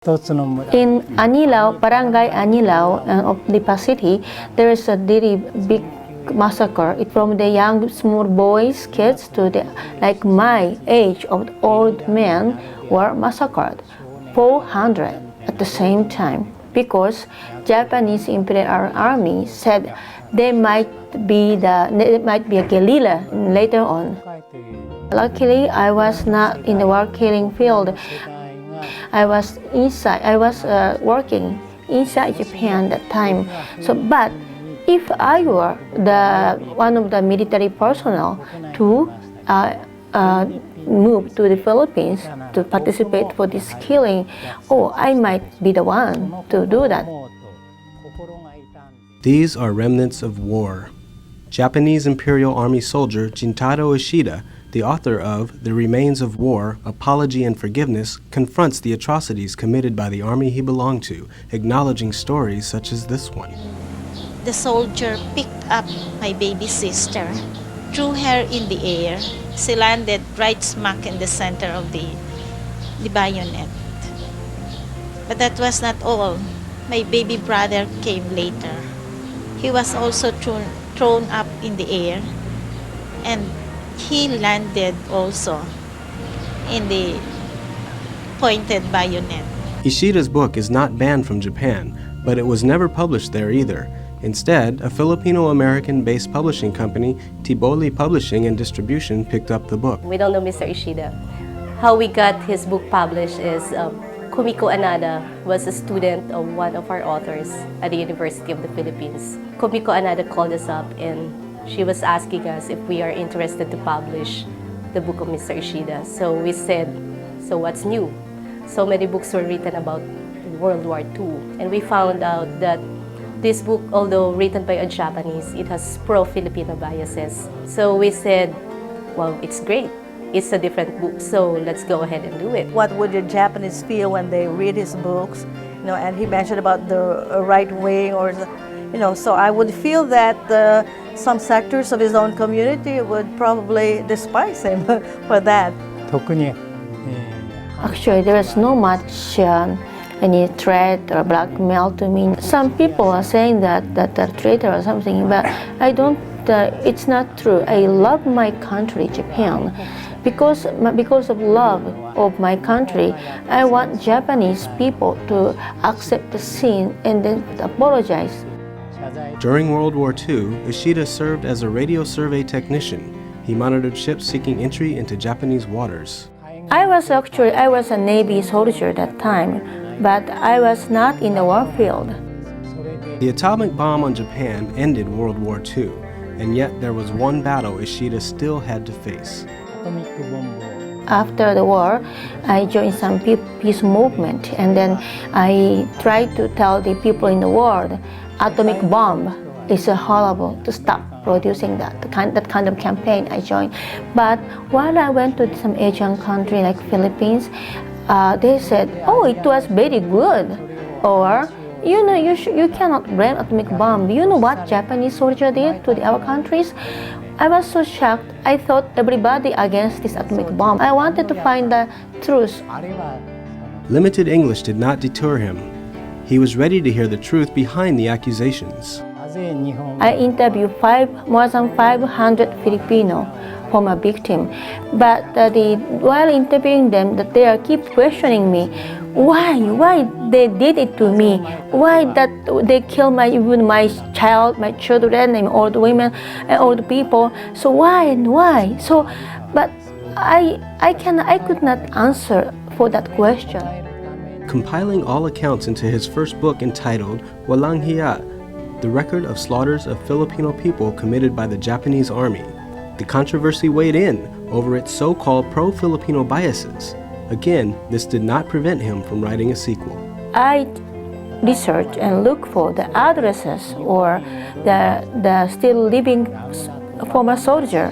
In Anilao, Barangay Anilao of Lipa City, there is a really big massacre. It from the young small boys, kids to the like my age of old men were massacred, 400 at the same time, because Japanese Imperial Army said they might be a guerrilla later on. Luckily, I was not in the war killing field. I was inside. I was working inside Japan that time. So, but if I were one of the military personnel to move to the Philippines to participate for this killing, I might be the one to do that. These are remnants of war. Japanese Imperial Army soldier Jintaro Ishida, the author of The Remains of War, Apology and Forgiveness, confronts the atrocities committed by the army he belonged to, acknowledging stories such as this one. The soldier picked up my baby sister, threw her in the air. She landed right smack in the center of the bayonet. But that was not all. My baby brother came later. He was also thrown up in the air, and he landed also in the pointed bayonet. Ishida's book is not banned from Japan, but it was never published there either. Instead, a Filipino American-based publishing company, Tiboli Publishing and Distribution, picked up the book. We don't know Mr. Ishida. How we got his book published is Kumiko Anada was a student of one of our authors at the University of the Philippines. Kumiko Anada called us up and she was asking us if we are interested to publish the book of Mr. Ishida. So we said, so what's new? So many books were written about World War II. And we found out that this book, although written by a Japanese, it has pro-Filipino biases. So we said, well, it's great. It's a different book, so let's go ahead and do it. What would the Japanese feel when they read his books? And he mentioned about the right wing, or so I would feel that some sectors of his own community would probably despise him for that. Actually, there is no much any threat or blackmail to me. Some people are saying that they're traitor or something, but I don't. It's not true. I love my country, Japan. Because of love of my country, I want Japanese people to accept the sin and then apologize. During World War II, Ishida served as a radio survey technician. He monitored ships seeking entry into Japanese waters. I was a Navy soldier at that time, but I was not in the war field. The atomic bomb on Japan ended World War II, and yet there was one battle Ishida still had to face. After the war, I joined some peace movement, and then I tried to tell the people in the world, atomic bomb is horrible, to stop producing that kind of campaign I joined. But while I went to some Asian country like Philippines, they said, oh, it was very good, or you cannot blame atomic bomb. You know what Japanese soldier did to our countries? I was so shocked. I thought everybody against this atomic bomb. I wanted to find the truth. Limited English did not deter him. He was ready to hear the truth behind the accusations. I interviewed more than 500 Filipino former victims, but while interviewing them, they keep questioning me. Why they did it to me? Why that they kill even my child, my children, and old women and old people? So why? So, but I could not answer for that question. Compiling all accounts into his first book entitled Walang Hiya, the record of slaughters of Filipino people committed by the Japanese army, the controversy weighed in over its so-called pro-Filipino biases. Again, this did not prevent him from writing a sequel. I research and look for the addresses or the still living former soldier,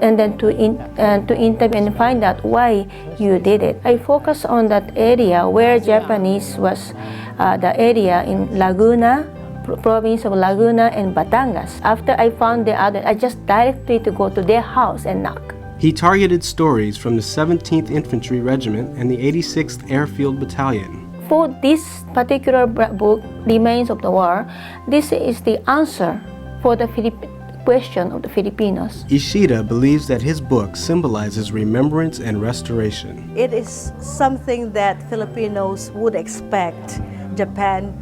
and then to interview and find out why you did it. I focus on that area where Japanese was, the area in Laguna, province of Laguna and Batangas. After I found the other, I just directly to go to their house and knock. He targeted stories from the 17th Infantry Regiment and the 86th Airfield Battalion. for this particular book, Remains of the War, this is the answer for the question of the Filipinos. Ishida believes that his book symbolizes remembrance and restoration. It is something that Filipinos would expect Japan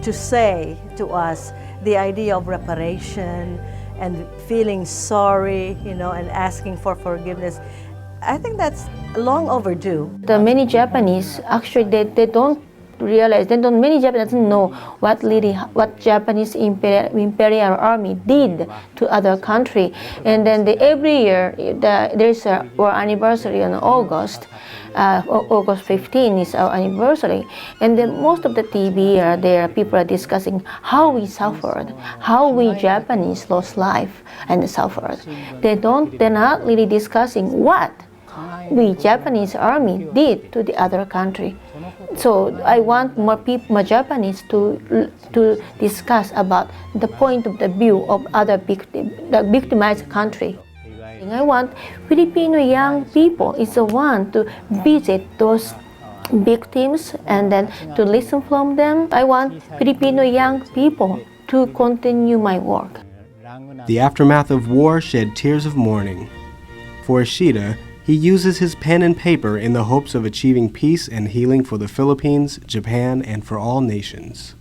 to say to us, the idea of reparation and feeling sorry, and asking for forgiveness. I think that's long overdue. The many Japanese, actually, they don't realize, many Japanese don't know what Japanese imperial army did to other country. And then every year, there's a war anniversary on August. August 15 is our anniversary. And then most of the TV there, people are discussing how we suffered, how we Japanese lost life and suffered. They're not really discussing what we Japanese army did to the other country. So I want more people, more Japanese, to discuss about the point of the view of other the victimized country. I want Filipino young people is the one to visit those victims and then to listen from them. I want Filipino young people to continue my work. The aftermath of war shed tears of mourning. For Ishida, he uses his pen and paper in the hopes of achieving peace and healing for the Philippines, Japan, and for all nations.